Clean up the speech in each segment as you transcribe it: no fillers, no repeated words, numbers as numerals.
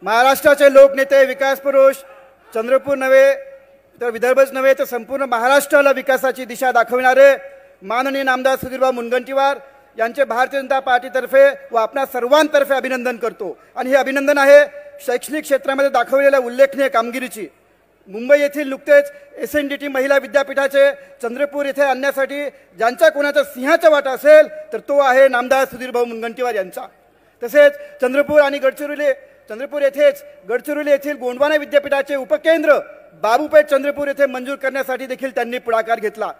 महाराष्ट्राचे लोकनेते, विकास पुरुष, चंद्रपूर नव्हे तर विदर्भच नव्हे तर संपूर्ण महाराष्ट्राला विकासाची दिशा दाखविणारे माननीय नामदार सुधीरभाऊ मुनगंटीवार यांचे भारतीय जनता पार्टीतर्फे व आपणा सर्वांतर्फे अभिनंदन करतो। आणि हे अभिनंदन आहे शैक्षणिक क्षेत्रामध्ये दाखवलेल्या उल्लेखनीय कामगिरीची। मुंबई येथील नुकतेच SNDT महिला विद्यापीठाचे चंद्रपूर येथे आणण्यासाठी ज्यांचा कोणाचा सिंहाचा वाटा असेल तर तो आहे नामदार सुधीरभाऊ मुनगंटीवार यांचा। तसेच चंद्रपूर येथील गोंडवाना विद्यापीठाचे उपकेंद्र बाबूपेठ चंद्रपूर येथे मंजूर करण्यासाठी देखील त्यांनी पुढाकार घेतला।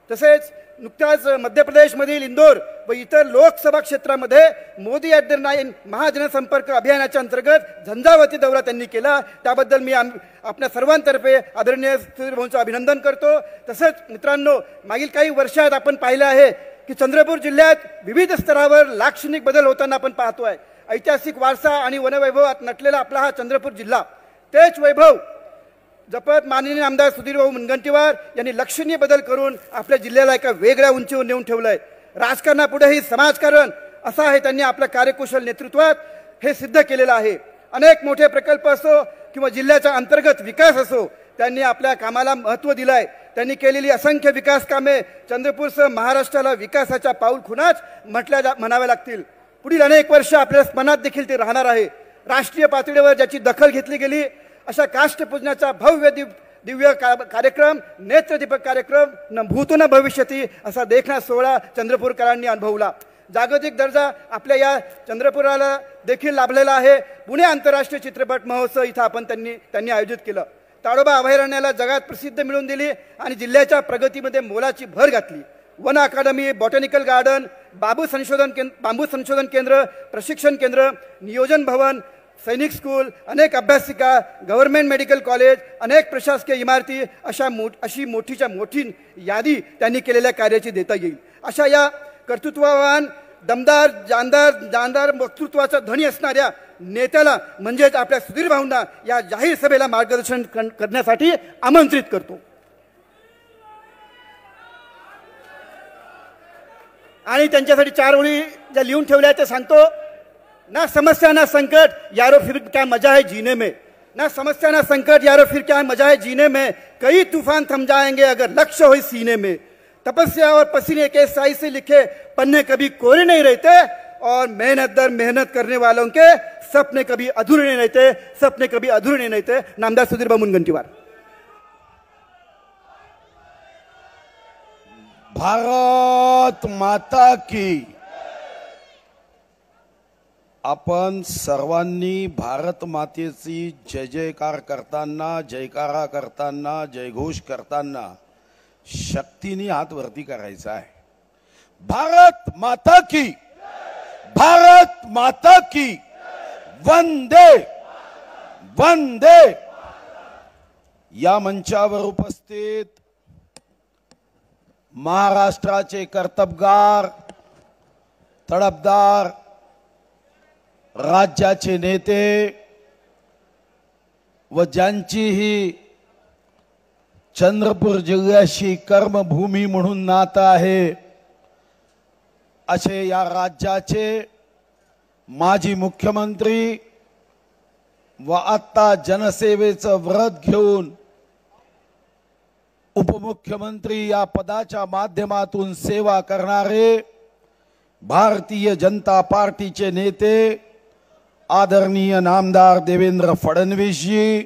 तसेच नुकताच मध्य प्रदेशमधील इंदोर व इतर लोकसभा क्षेत्रामध्ये मोदी @9 महाजनसंपर्क अभियानाच्या अंतर्गत झंझावती दौरा त्यांनी केला। त्याबद्दल मी आपल्या सर्वांतर्फे आदरणीय सुधीरभाऊंचं अभिनंदन करतो। तसंच मित्रांनो, मागील काही वर्षात आपण पाहिलं आहे की चंद्रपूर जिल्ह्यात विविध स्तरावर लाक्षणिक बदल होताना आपण पाहतोय। ऐतिहासिक वारसा आणि वनवैभवात नटलेला आपला हा चंद्रपूर जिल्हा तेच वैभव जपत माननीय आमदार सुधीरभाऊ मुनगंटीवार यांनी लक्षणीय बदल करून आपल्या जिल्ह्याला एका वेगळ्या उंचीवर नेऊन ठेवलंय। राजकारणापुढेही समाजकारण असा आहे त्यांनी आपल्या कार्यकुशल नेतृत्वात हे सिद्ध केलेलं आहे। अनेक मोठे प्रकल्प असो किंवा जिल्ह्याचा अंतर्गत विकास असो, त्यांनी आपल्या कामाला महत्त्व दिलंय। त्यांनी केलेली असंख्य विकास कामे चंद्रपूरसह महाराष्ट्राला विकासाच्या पाऊलखुणाच म्हणाव्या लागतील। पुढील अनेक वर्ष आपल्या स्मरणात देखील ते राहणार आहे। राष्ट्रीय पातळीवर ज्याची दखल घेतली गेली अशा काष्ठपूजनाचा भव्य दिव्य कार्यक्रम, नेत्रदीपक कार्यक्रम न भूतो न भविष्यती असा देखणा सोहळा चंद्रपूरकरांनी अनुभवला। जागतिक दर्जा आपल्या या चंद्रपुराला देखील लाभलेला आहे। पुणे आंतरराष्ट्रीय चित्रपट महोत्सव इथं त्यांनी आयोजित केलं। ताडोबा अभयारण्याला जगात प्रसिद्ध मिळवून दिली आणि जिल्ह्याच्या प्रगतीमध्ये मोलाची भर घातली। वन अकादमी, बॉटॅनिकल गार्डन, बांबू संशोधन केंद्र, प्रशिक्षण केंद्र, नियोजन भवन, सैनिक स्कूल, अनेक अभ्यासिका, गव्हर्नमेंट मेडिकल कॉलेज, अनेक प्रशासकीय इमारती अशी मोठीच्या मोठी यादी त्यांनी केलेल्या कार्याची देता येईल। अशा या कर्तृत्ववान, दमदार, जानदार वक्तृत्वाचा धनी असणाऱ्या नेत्याला म्हणजेच आपल्या सुधीर भाऊंना या जाहीर सभेला मार्गदर्शन करण्यासाठी आमंत्रित करतो। आणि त्यांच्यासाठी 4 ओळी ज्या लिहून ठेवल्या ते सांगतो। ना समस्या ना संकट, यारो फिर क्या मजा है जीने में। ना समस्या ना संकट, यारो फिर क्या मजा है जीने में। कई तूफान थम जाएंगे अगर लक्ष्य हो सीने में। तपस्या और पसीने के साई से लिखे पन्ने कभी कोरे नहीं रहते और मेहनत दर मेहनत करने वालों के सपने कभी अधूरे नहीं रहते। नामदार सुधीरभाऊ मुनगंटीवार। भारत माता की। आपण सर्वांनी भारत मातेची जयकार करताना, जयकारा करताना, जयघोष करताना शक्तीने हात वरती करायचा आहे। भारत माता की, भारत माता की, वंदे वंदे। या मंचावर उपस्थित महाराष्ट्राचे कर्तबगार, तडफदार, राज्याचे नेते व ज्यांचीही चंद्रपूर जिल्ह्याशी कर्मभूमी म्हणून नातं आहे असे या राज्याचे माजी मुख्यमंत्री व आता जनसेवेचं व्रत घेऊन उपमुख्यमंत्री या पदाच्या माध्यमातून सेवा करणारे भारतीय जनता पार्टीचे नेते आदरणीय नामदार देवेंद्र फडणवीस जी,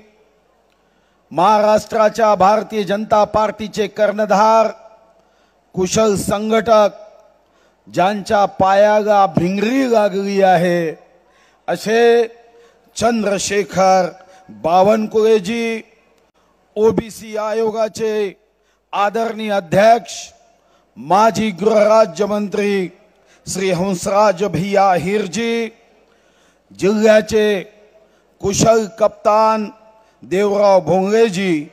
महाराष्ट्राच्या भारतीय जनता पार्टीचे कर्णधार, कुशल संघटक, ज्यांच्या पायाला भिंगरी लागली आहे असे चंद्रशेखर बावनकुळेजी, ओबीसी आयोगाचे आदरणीय अध्यक्ष माजी गृहराज्यमंत्री श्री हंसराज भैया हिरजी, जिल्ह्याचे कुशल कप्तान देवराव भोंगलेजी,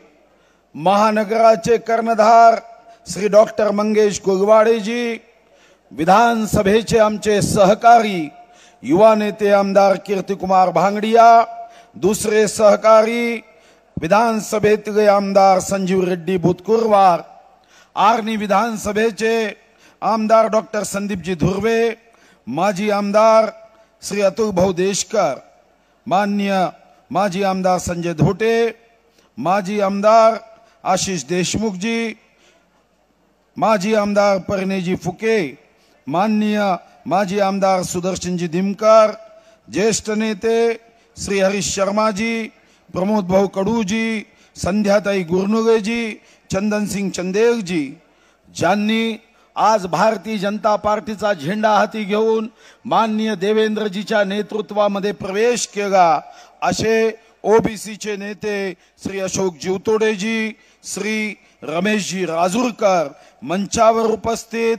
महानगराचे कर्णधार श्री डॉक्टर मंगेश कुलवाडेजी, विधानसभेचे आमचे सहकारी युवा नेते आमदार कीर्तिकुमार भांगडिया, दुसरे सहकारी विधानसभेतले आमदार संजीव रेड्डी भूतकुरवार, आर्णी विधानसभेचे आमदार डॉक्टर संदीपजी धुर्वे, माजी आमदार श्री अतुल भाऊ देशकर, माननीय माजी आमदार संजय धोटे, माजी आमदार आशीष देशमुखजी, माजी आमदार परिणयजी फुके, माननीय माजी आमदार सुदर्शनजी दिमकर, ज्येष्ठ नेते श्री हरीश शर्माजी, प्रमोद भाऊ कडूजी, संध्याताई गुरनुगेजी, चंदन सिंग चंदेलजी, ज्यांनी आज भारतीय जनता पार्टीचा झेंडा हाती घेऊन माननीय देवेंद्रजीच्या नेतृत्वामध्ये प्रवेश केला, असे ओबीसीचे नेते श्री अशोक जीवतोडेजी, श्री रमेशजी राजूरकर, मंचावर उपस्थित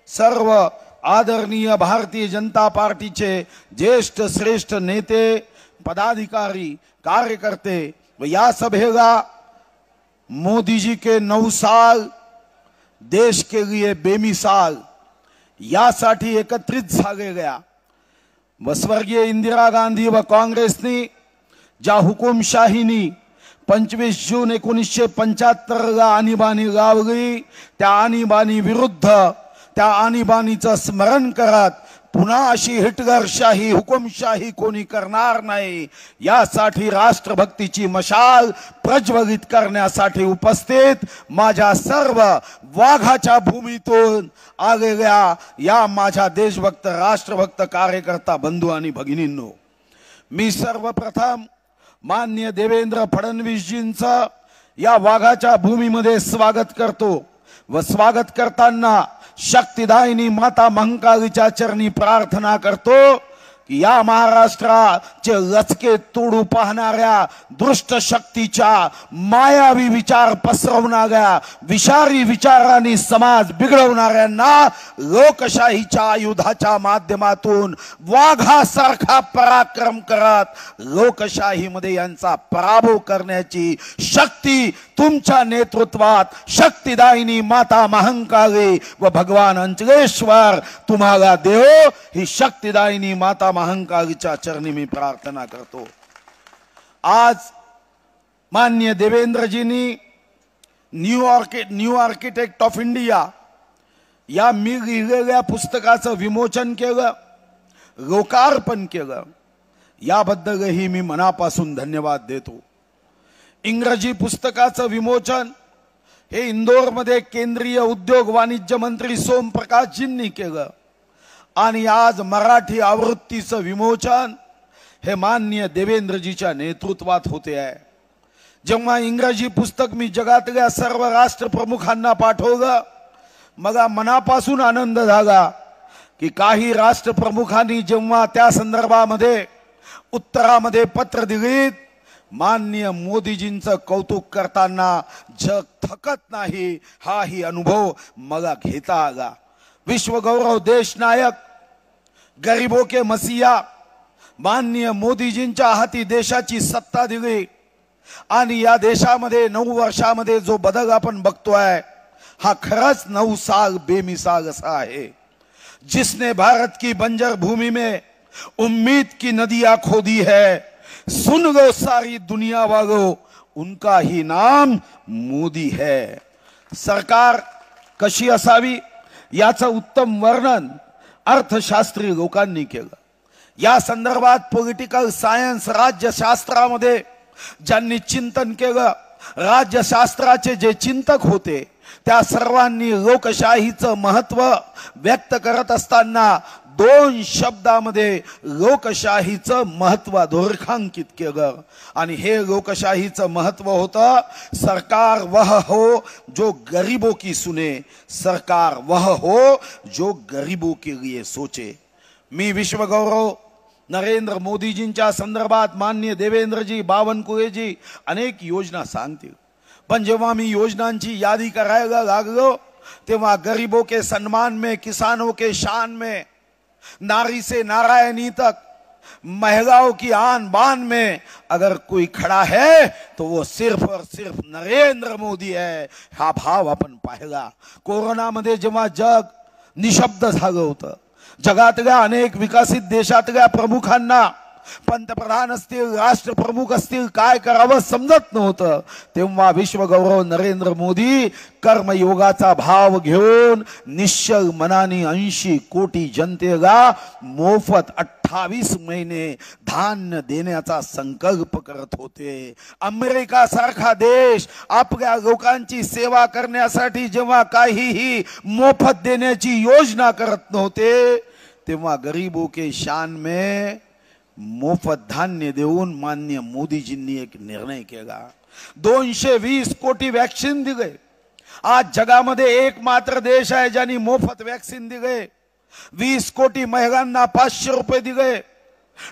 सर्व आदरणीय भारतीय जनता पार्टीचे ज्येष्ठ श्रेष्ठ नेते, पदाधिकारी, कार्यकर्ते व या सभेला मोदी जी के 9 साल देश के लिए बेमिसाल यासाठी एकत्रित झाले गया व स्वर्गीय इंदिरा गांधी व काँग्रेसनी ज्या हुकुमशाहीनी 25 जून 1975 ला आणीबाणी लावली, त्या आणीबाणी विरुद्ध त्या आणीबाणीचं स्मरण करत पुन्हा अशी हिटलरशाही हुकुमशाही कोणी करणार नाही यासाठी राष्ट्रभक्तीची मशाल प्रज्वलित करण्यासाठी उपस्थित माझ्या सर्व वाघाच्या भूमीतून आलेल्या या माझ्या देशभक्त राष्ट्रभक्त कार्यकर्ता बंधू आणि भगिनींनो, मी सर्वप्रथम माननीय देवेंद्र फडणवीसजींचं या वाघाच्या भूमीमध्ये स्वागत करतो व स्वागत करताना शक्तिदायिनी माता महाकालीच्या चरणी प्रार्थना करतो की या महाराष्ट्राचे लचके तोडू पाहणाऱ्या दुष्ट शक्तीच्या मायावी विचार पसरवणाऱ्या विषारी विचारांनी समाज बिघडवणाऱ्यांना लोकशाहीच्या आयुधाच्या माध्यमातून वाघासारखा पराक्रम करत लोकशाहीमध्ये यांचा पराभव करण्याची शक्ती तुमच्या नेतृत्वात शक्तिदायिनी माता महाकाली व भगवान अंचलेश्वर तुम्हाला देव। ही शक्तिदायिनी माता महाकालीच्या चरणी मी प्रार्थना करतो। आज माननीय देवेंद्रजींनी न्यू आर्किटेक्ट ऑफ इंडिया या मी लिहिलेल्या पुस्तकाचं विमोचन केलं, लोकार्पण केलं, याबद्दलही मी मनापासून धन्यवाद देतो। इंग्रजी पुस्तकाचं विमोचन हे इंदोरमध्ये केंद्रीय उद्योग वाणिज्य मंत्री सोमप्रकाशजींनी केलं आणि आज मराठी आवृत्तीचं विमोचन हे माननीय देवेंद्रजीच्या नेतृत्वात होते आहे। जेव्हा इंग्रजी पुस्तक मी जगातल्या सर्व राष्ट्रप्रमुखांना पाठवलं, मला मनापासून आनंद झाला की काही राष्ट्रप्रमुखांनी जेव्हा त्या संदर्भामध्ये उत्तरामध्ये पत्र दिलीत, माननीय मोदीजींचं कौतुक करताना जग थकत नाही हाही अनुभव मला घेता आला। विश्व गौरव देश नायक, गरीबों के मसीहा माननीय मोदीजींच्या हाती देशाची सत्ता दिली आणि या देशामध्ये 9 वर्षामध्ये जो बदल आपण बघतोय हा खरंच 9 साल बेमिसाल असा आहे। जिसने भारत की बंजर भूमि में उम्मीद की नदियां खोदी है, सुन लो सारी दुनिया वालों, उनका ही नाम मोदी है। सरकार कशी असावी याचं उत्तम वर्णन अर्थशास्त्री लोकांनी केलं। या संदर्भात पॉलिटिकल सायन्स राज्यशास्त्रामध्ये ज्यांनी चिंतन केलं, राज्यशास्त्राचे जे चिंतक होते त्या सर्वांनी लोकशाहीचं महत्त्व व्यक्त करत असताना 2 शब्दामध्ये लोकशाहीचं महत्त्व अधोरेखांकित केलं आणि हे लोकशाहीचं महत्त्व होतं, सरकार वह हो जो गरीबों की सुने, सरकार वह हो जो गरीबों के लिए सोचे। मी विश्वगौरव नरेंद्र मोदीजींच्या संदर्भात माननीय देवेंद्रजी बावनकुळेजी अनेक योजना सांगतील, पण जेव्हा मी योजनांची यादी करायला लागलो तेव्हा गरीबों के सम्मान में, किसानों के शान में, नारी से नारायणी तक, महिलाओं की आन बान में अगर कोई खड़ा है तो वो सिर्फ और सिर्फ नरेंद्र मोदी है। हा भाव आपण पाहिला। कोरोनामध्ये जेव्हा जग निशब्द झालं होतं, जगातल्या अनेक विकसित देशातल्या प्रमुखांना पंतप्रधान असतील, राष्ट्रप्रमुख असतील, काय करावं समजत नव्हतं. तेव्हा विश्वगौरव नरेंद्र मोदी कर्मयोगाचा भाव घेऊन निश्चल मनाने 80 कोटी जनतेला मोफत 28 महिने धान्य देण्याचा संकल्प करत होते. अमेरिका सारखा देश आपल्या लोकांची सेवा करण्यासाठी जेव्हा काहीही मोफत देण्याची योजना करत नव्हते, तेव्हा गरीबों के शान में मोफत धान्य देऊन माननीय मोदीजींनी एक निर्णय केला. 220 कोटी वॅक्सिन दिले. आज जगामध्ये एकमात्र देश आहे ज्यांनी मोफत वॅक्सिन दिले. 20 कोटी महिलांना 500 रुपये दिले.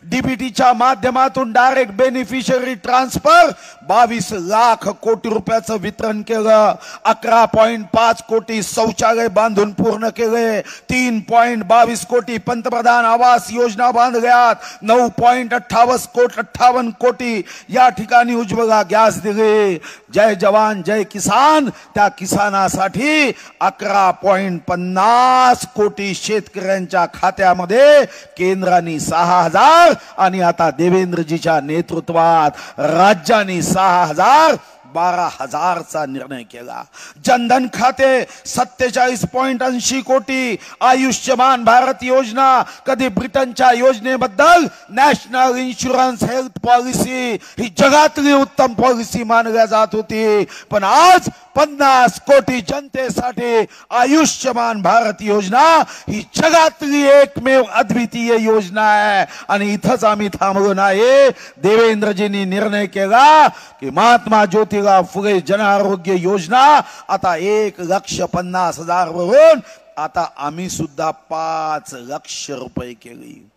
डीबीटीच्या माध्यमातून डायरेक्ट बेनिफिशियरी ट्रान्सफर 22 लाख कोटी रुपयाचं वितरण केलं. 11.5 कोटी शौचालय बांधून पूर्ण केले. 3.22 कोटी पंतप्रधान आवास योजना बांधल्यात. 9.58 कोटी या ठिकाणी उज्ज्वला गॅस दिले. जय जवान जय किसान, त्या किसानासाठी 11.50 कोटी शेतकऱ्यांच्या खात्यामध्ये केंद्राने 6,000 आणि आता देवेंद्रजीच्या नेतृत्वात राज्यांनी 6,000 12,000चा निर्णय केला. जनधन खाते 47.80 कोटी. आयुष्यमान भारत योजना, कधी ब्रिटनच्या योजनेबद्दल नॅशनल इन्शुरन्स हेल्थ पॉलिसी ही जगातली उत्तम पॉलिसी मानल्या जात होती, पण आज 50 कोटी जनतेसाठी आयुष्यमान भारत योजना ही जगातली एकमेव अद्वितीय योजना आहे. आणि इथंच आम्ही थांबलो नाही. देवेंद्रजींनी निर्णय केला की महात्मा ज्योतिराव फुले जन आरोग्य योजना आता 1,50,000 वरून आता आम्ही सुद्धा 5 लाख रुपये केली.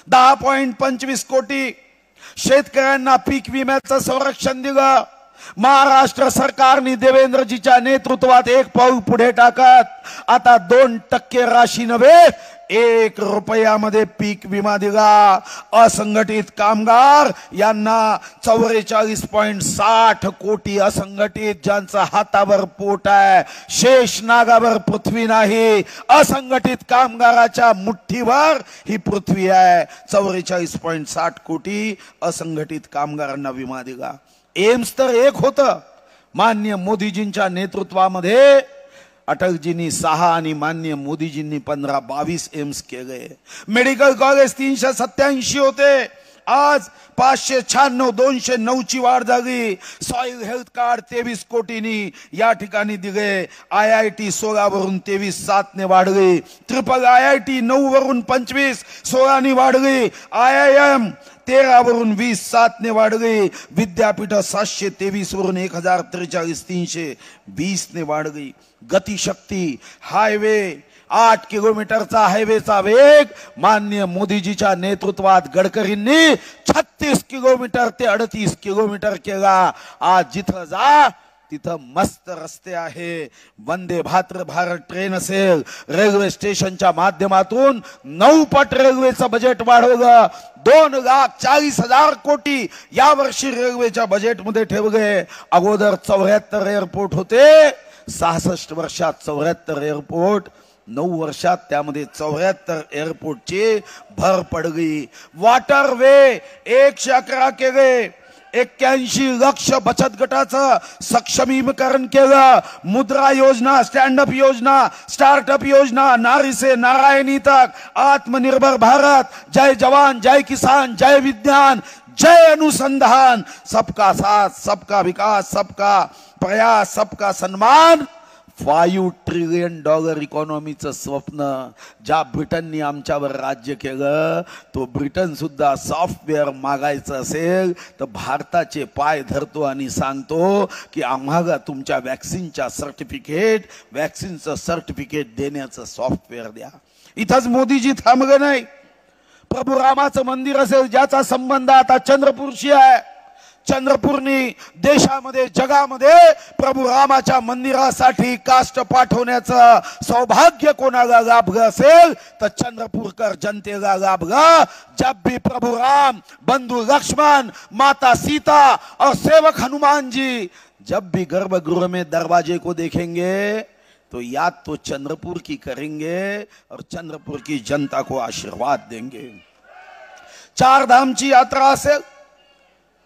10.25 कोटी शेतकऱ्यांना पीक विम्याचं संरक्षण दिलं. महाराष्ट्र सरकारने देवेंद्रजीच्या नेतृत्वात एक पाऊल पुढे टाकत आता 2% राशी नव्हे 1 रुपयामध्ये पीक विमा दिला. असंघटित कामगार यांना 44.60 कोटी असंघटित, ज्यांचं हातावर पोट आहे, शेष नागावर पृथ्वी नाही, असंघटित कामगाराच्या मुठ्ठीवर ही पृथ्वी आहे. 44.60 कोटी असंघटित कामगारांना विमा दिला. एम्स तर एक होतं. माननीय मोदीजींच्या नेतृत्वामध्ये अटलजींनी 6 आणि माननीय मोदीजींनी 15-22 एम्स केले. मेडिकल कॉलेज 387 होते, आज 596, 209ची वाढ झाली. सॉइल हेल्थ कार्ड 23 कोटींनी या ठिकाणी दिले. IIT 16 वरून 23, 7 ने वाढली. ट्रिपल IIT 9 वरून 25, 16 ने वाढली. IIM 13 वरून 20, 7 ने वाढली. विद्यापीठ 723 वरून 1043, 320 ने वाढली. गतिशक्ती हायवे 8 किलोमीटरचा हायवेचा वेग माननीय मोदीजीच्या नेतृत्वात गडकरींनी 36 किलोमीटर ते 38 किलोमीटर केला. आज जिथं जा तिथं मस्त रस्ते आहे. वंदे भारत ट्रेन असेल, रेल्वे स्टेशनच्या माध्यमातून 9 पट रेल्वेचं बजेट वाढवलं. 2,40,000 कोटी या वर्षी रेल्वेच्या बजेटमध्ये ठेवले. अगोदर 74 एअरपोर्ट होते. 66 वर्षात 74 एअरपोर्ट, 9 वर्षात त्यामध्ये 74 एअरपोर्टची भर पडली. वॉटरवे 111 केले. 81 लाख बचत गटाचं सक्षमीकरण केलं. मुद्रा योजना, स्टँडअप योजना, स्टार्टअप योजना, नारी से नारायणी तक, आत्मनिर्भर भारत, जय जवान जय किसान जय विज्ञान जय अनुसंधान, सबका साथ सबका विकास सबका प्रयास सबका सन्मान. $5 ट्रिलियन इकॉनॉमीचं स्वप्न ज्या ब्रिटननी आमच्यावर राज्य केलं, तो ब्रिटन सुद्धा सॉफ्टवेअर मागायचं असेल तर भारताचे पाय धरतो आणि सांगतो की आम्हाला तुमच्या वॅक्सिनचं सर्टिफिकेट देण्याचं सॉफ्टवेअर द्या. इथंच मोदीजी थांबले नाही. प्रभू रामाचं मंदिर असेल ज्याचा संबंध आता चंद्रपूरशी आहे. चंद्रपूरनी देशामध्ये जगामध्ये प्रभू रामाच्या मंदिरासाठी काष्ट पाठवण्याचं सौभाग्य कोणाला लाभलं असेल तर चंद्रपूरकर जनतेला लाभलं. जब भी प्रभु राम, बंधु लक्ष्मण, माता सीता और सेवक हनुमान जी जब भी गर्भगृह में दरवाजे को देखेंगे तो याद तो चंद्रपुर की करेंगे और चंद्रपुर की जनता को आशीर्वाद देंगे. चार धामची यात्रा असेल,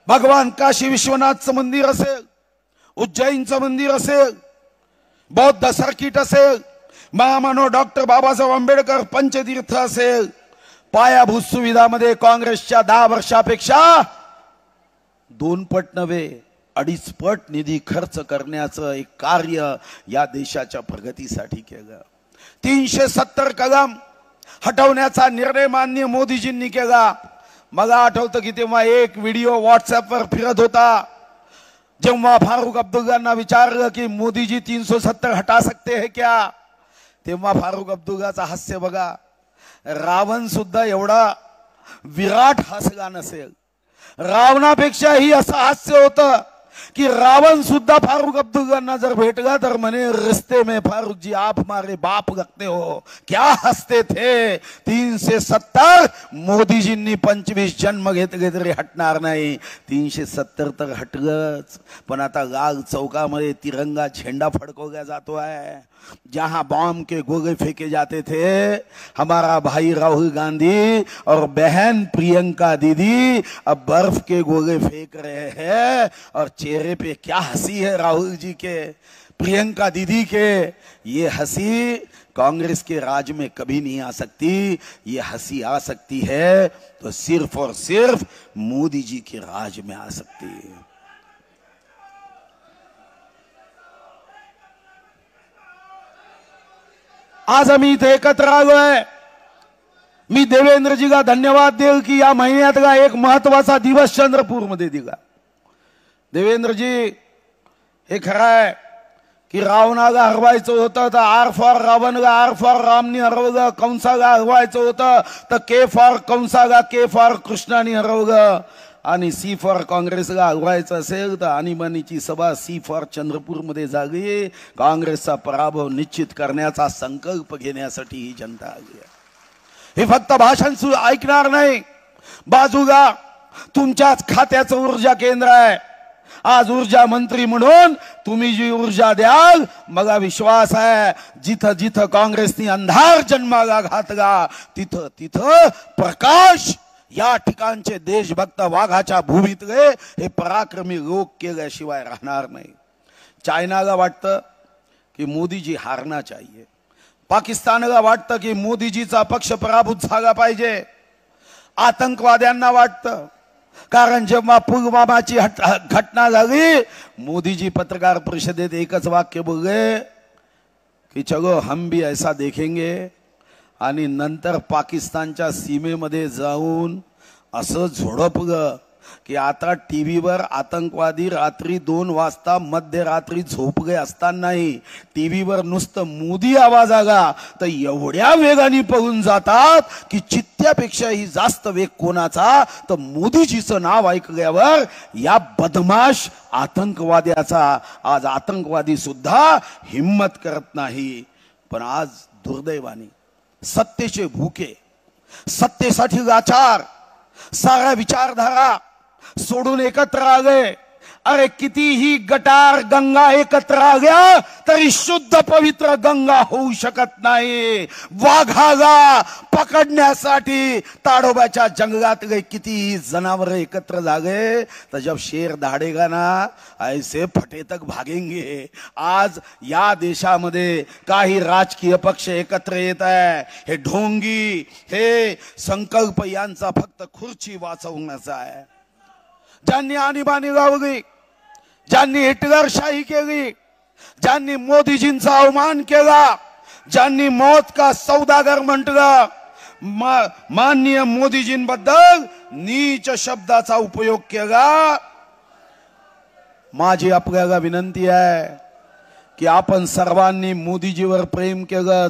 भगवान काशी विश्वनाथचं मंदिर असेल, उज्जैनचं मंदिर असेल, बौद्ध सर्किट असेल, महामानव डॉक्टर बाबासाहेब आंबेडकर पंचतीर्थ असेल, पायाभूत सुविधामध्ये काँग्रेसच्या 10 वर्षापेक्षा 2 पट नव्हे 2.5 पट निधी खर्च करण्याचं एक कार्य या देशाच्या प्रगतीसाठी केलं. 370 कलम हटवण्याचा निर्णय माननीय मोदीजींनी केला. मला आठवतं की तेव्हा एक व्हिडिओ व्हॉट्सअपवर फिरत होता. जेव्हा फारुख अब्दुल्लांना विचारलं की मोदीजी 370 हटा सकते हैं क्या, तेव्हा फारुख अब्दुल्लाचं हास्य बघा. रावण सुद्धा एवढा विराट हसला नसेल. रावणापेक्षाही असं हास्य होतं कि रावण सुद्धा फारुख अब्दुल्लांना जर भेटला तर म्हणे, रस्ते में फारुख जी आप हमारे बाप लगते हो, क्या हसते थे. 370 मोदीजींनी 25 जन्म घेतले तरी हटणार नाही. 370 तर हटलंच, पण आता लाल चौकामध्ये तिरंगा झेंडा फडकवला जातो आहे. जहां बॉम्ब के गोले फेंके जाते थे, हमारा भाई राहुल गांधी और बहन प्रियंका दीदी अब बर्फ के गोले फेंक रहे हैं. और चेहरे पे क्या हंसी है राहुल जी के, प्रियंका दीदी के. ये हंसी कांग्रेस के राज में कभी नहीं आ सकती. ये हंसी आ सकती है तो सिर्फ और सिर्फ मोदी जी के राज में आ सकती है. आज आम्ही इथे एकत्र आलोय. मी देवेंद्रजीला धन्यवाद देईल की या महिन्यातला एक महत्वाचा दिवस चंद्रपूरमध्ये दिला. देवेंद्रजी, हे खरं आहे की रावणाला हरवायचं होतं तर आर फॉर रावणला, आर फॉर रामनी हरवलं. कंसाला हरवायचं होतं तर के फॉर कंसाला, के फॉर कृष्णाने हरवलं. आणि सी फॉर काँग्रेसला हरवायचं असेल तर आणीबाणीची सभा सी फॉर चंद्रपूरमध्ये झाली. काँग्रेसचा पराभव निश्चित करण्याचा संकल्प घेण्यासाठी ही जनता आली आहे. हे फक्त भाषण ऐकणार नाही, बाजूला तुमच्याच खात्याचं ऊर्जा केंद्र आहे. आज ऊर्जा मंत्री म्हणून तुम्ही जी ऊर्जा द्याल, मला विश्वास आहे जिथं जिथं काँग्रेसनी अंधार जन्माला घातला तिथं तिथं प्रकाश या ठिकाणचे देशभक्त वाघाच्या भूमीतले हे पराक्रमी लोक केल्याशिवाय राहणार नाही. चायनाला वाटतं की मोदीजी हारना चाहिए, पाकिस्तानला वाटतं की मोदीजीचा पक्ष पराभूत झाला पाहिजे, आतंकवाद्यांना वाटतं. कारण जेव्हा पुलवामाची घटना झाली, मोदीजी पत्रकार परिषदेत एकच वाक्य बोलले की चलो हम भी ऐसा देखेंगे. आणि नंतर पाकिस्तानच्या सीमेमध्ये जाऊन असं झोडपलं की आता टीव्हीवर आतंकवादी रात्री 2 वाजता मध्यरात्री झोपले असतानाही टीव्हीवर नुसतं मोदी आवाज आला तर एवढ्या वेगाने पळून जातात की चित्त्यापेक्षाही जास्त वेग कोणाचा, तर मोदीजीचं नाव ऐकल्यावर या बदमाश आतंकवाद्याचा. आज आतंकवादी सुद्धा हिम्मत करत नाही. पण आज दुर्दैवाने सत्तेचे भूके, सत्तेसाठी लाचार, साऱ्या विचारधारा सोडून एकत्र आले. अरे कितीही गटार गंगा एकत्र आल्या तरी शुद्ध पवित्र गंगा होऊ शकत नाही. वाघाला पकडण्यासाठी ताडोबाच्या जंगलातले कितीही जनावर एकत्र झाले तर जब शेर दहाड़ेगा ना ऐसे फटे तक भागेंगे. आज या देशामध्ये काही राजकीय पक्ष एकत्र येत आहे. हे ढोंगी, हे संकल्प यांचा फक्त खुर्ची वाचवण्याचा आहे. ज्यांनी आणीबाणी लावली, ज्यांनी हिटलरशाही केली, ज्यांनी मोदीजींचा अवमान केला, ज्यांनी मौत का सौदागर म्हटलं, माननीय मोदीजींबद्दल नीच शब्दाचा उपयोग केला. माझी आपल्याला विनंती आहे की आपण सर्वांनी मोदीजीवर प्रेम केलं.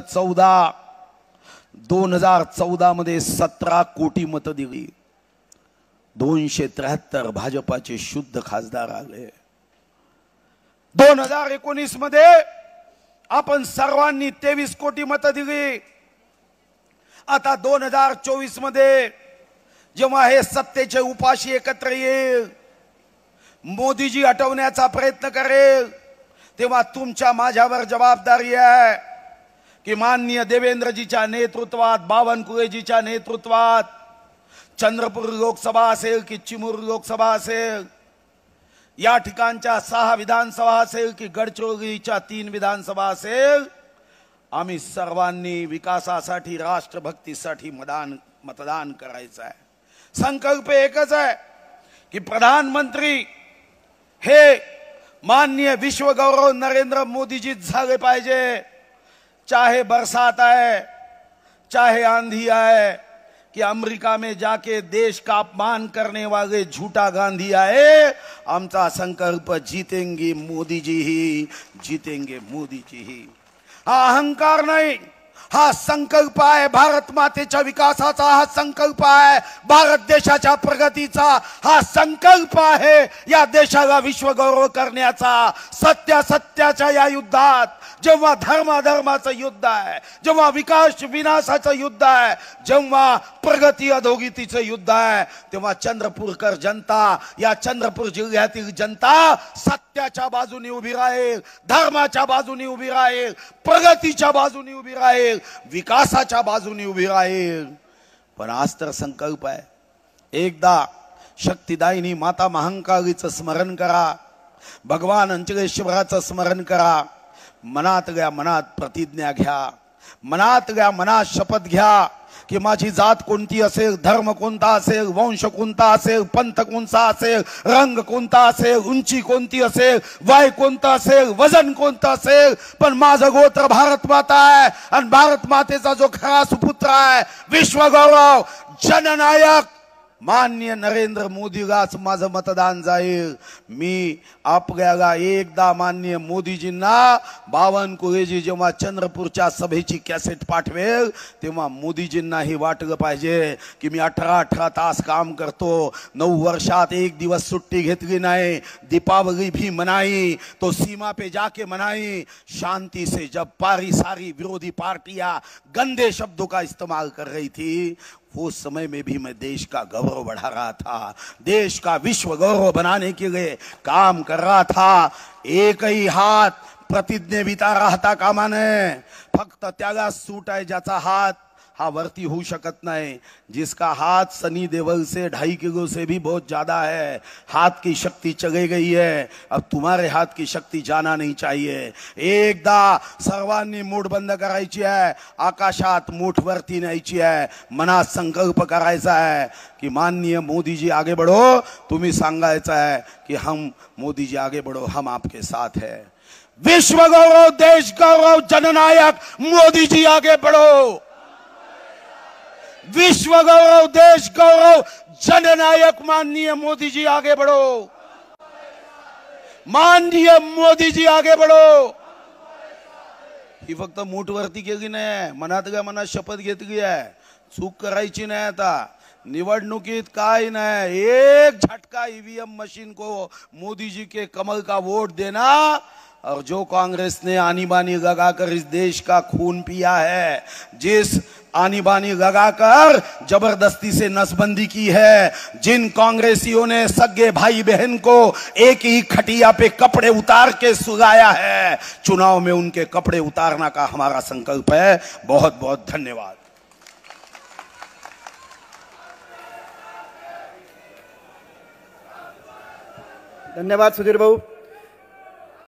2014 मध्ये 17 कोटी मतं दिली. 273 भाजपाचे शुद्ध खासदार आले. 2019 मध्ये आपण सर्वांनी 23 कोटी मतं दिली. आता 2024 मध्ये जेव्हा हे सत्तेचे उपाशी एकत्र येईल, मोदीजी हटवण्याचा प्रयत्न करेल, तेव्हा तुमच्या माझ्यावर जबाबदारी आहे की माननीय देवेंद्रजीच्या नेतृत्वात, बावनकुळेजीच्या नेतृत्वात चंद्रपूर लोकसभा असेल की चिमूर लोकसभा असेल, या ठिकाणच्या 6 विधानसभा असेल की गडचिरोलीच्या 3 विधानसभा असेल, आम्ही सर्वांनी विकासासाठी, राष्ट्रभक्तीसाठी मतदान करायचं आहे. संकल्प एकच आहे की प्रधानमंत्री हे माननीय विश्वगौरव नरेंद्र मोदी जी झाले पाहिजे. चाहे बरसात आए, चाहे आंधी आए, कि अमेरिका में जाके देश का अपमान करने वाले झूठा गांधी आए, आमचा संकल्प जीतेंगे मोदी जी ही, जीतेंगे मोदी जी ही. हा अहंकार नाही, हा संकल्प आहे भारत मातेच्या विकासाचा, हा संकल्प आहे भारत देशाच्या प्रगतीचा, हा संकल्प आहे या देशाला विश्वगौरव करण्याचा. सत्याच्या या युद्धात, जेव्हा धर्माचं युद्ध आहे, जेव्हा विकास विनाशाचं युद्ध आहे, जेव्हा प्रगती अधोगतीचं युद्ध आहे, तेव्हा चंद्रपूरकर जनता, या चंद्रपूर जिल्ह्यातील जनता सत्याच्या बाजूने उभी राहील, धर्माच्या बाजूने उभी राहील, प्रगतीच्या बाजूने उभी राहील, विकासाच्या बाजूने उभी राहील. पण आज तर संकल्प आहे, एकदा शक्तिदायिनी माता महाकालीचं स्मरण करा, भगवान अंचलेश्वराचं स्मरण करा, मनातल्या मनात प्रतिज्ञा घ्या, मनातल्या मनात शपथ घ्या की माझी जात कोणती असेल, धर्म कोणता असेल, वंश कोणता असेल, पंथ कोणता असेल, रंग कोणता असेल, उंची कोणती असेल, वय कोणतं असेल, वजन कोणतं असेल, पण माझं गोत्र भारत माता आहे आणि भारत मातेचा जो खरा सुपुत्र आहे, विश्वगौरव जननायक माननीय नरेंद्र मोदीलाच माझं मतदान जाईल. मी आपल्याला एकदा माननीय मोदीजींना बावनकुळेजी जेव्हा चंद्रपूरच्या सभेची कॅसेट पाठवेल, तेव्हा मोदीजींनाही वाटलं पाहिजे की मी 18 तास काम करतो, 9 वर्षात एक दिवस सुट्टी घेतली नाही, दीपावली भी मनाई तो सीमा पे जाके मनाई, शांति से जब सारी विरोधी पार्टियां गंदे शब्दों का इस्तेमाल कर रही थी, उस समय में भी मैं देश का गौरव बढ़ा रहा था, देश का विश्व गौरव बनाने के लिए काम कर रहा था. एक ही हात प्रतिज्ञेविता राहता कामा नये. फक्त त्याला सूट आहे ज्याचा हात हा वरती होऊ शकत नाही, जिसका हाथ सनी देओल से 2.5 किलो से भी बहुत ज्यादा है. हाथ की शक्ति चली गई है, अब तुम्हारे हाथ की शक्ति जाना नहीं चाहिए. एकदा सर्वांनी मूठ बंद करायची आहे, आकाशात मूठ वरती न्यायची आहे, मनात संकल्प करायचा आहे की माननीय मोदी जी आगे बढ़ो. तुम्ही सांगायचं आहे की हम मोदी जी आगे बढ़ो, हम आपके साथ है. विश्व गौरव, देश गौरव, जननायक मोदी जी आगे बढ़ो. विश्व गौरव, देश गौरव, जननायक माननीय मोदी जी आगे बढ़ो. माननीय मोदी जी आगे बढ़ो. ही फक्त मूठवरती केली नाही, मनातल्या मनात शपथ घेतली आहे. चूक करायची नाही. आता निवडणुकीत काय नाही, एक झटका ईवीएम मशीन को मोदी जी के कमल का वोट देना, और जो कांग्रेस ने आनी बानी लगाकर इस देश का खून पिया है, जिस आनी बानी लगाकर जबरदस्ती से नसबंदी की है, जिन कांग्रेसियों ने सगे भाई बहन को एक ही खटिया पे कपड़े उतार के सुलाया है, चुनाव में उनके कपड़े उतारना का हमारा संकल्प है. बहुत बहुत धन्यवाद. धन्यवाद सुधीर भाऊ.